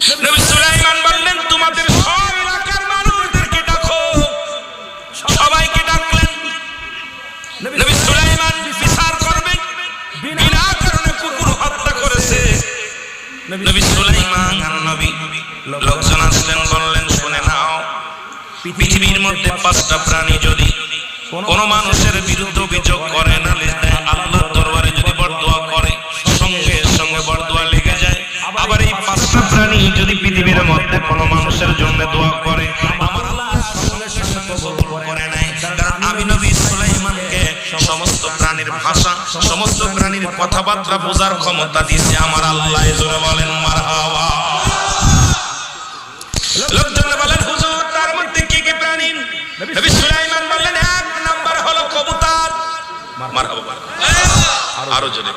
নবী সুলাইমান বললেন তোমাদের সব এলাকার মানুষদেরকে ডাকো, সবাইকে ডাকলেন। নবী সুলাইমান বিচার করবেন, বিনা কারণে কুকুর হত্যা করেছে। নবী সুলাইমান আর নবী লোকজন আসলেন, বললেন শুনে নাও, পৃথিবীর মধ্যে 5টা প্রাণী যদি কোন মানুষের বিরুদ্ধে অভিযোগ করে, নালিশ দেয়, আল্লাহর দরবারে যদি বরদোয়া করে, সঙ্গে সঙ্গে বরদোয়া লেগে যায়। আবার এই 5টা প্রাণী যদি পৃথিবীর মধ্যে কোন মানুষের জন্য দোয়া করে, আমার আল্লাহ সঙ্গে সঙ্গে কবুল করে নেয়। কারণ আমি নবী সুলাইমানকে সমস্ত প্রাণীর ভাষা, সমস্ত প্রাণীর কথাবার্তা বোঝার ক্ষমতা দিয়েছে আমার আল্লাহ। জোরে বলেন মারহাবা। লোকজন বলেন হুজুর তার মধ্যে কি কি প্রাণী? নবী সুলাইমান বললেন 1 নাম্বার হলো কবুতর। মারহাবা, আরো জোরে।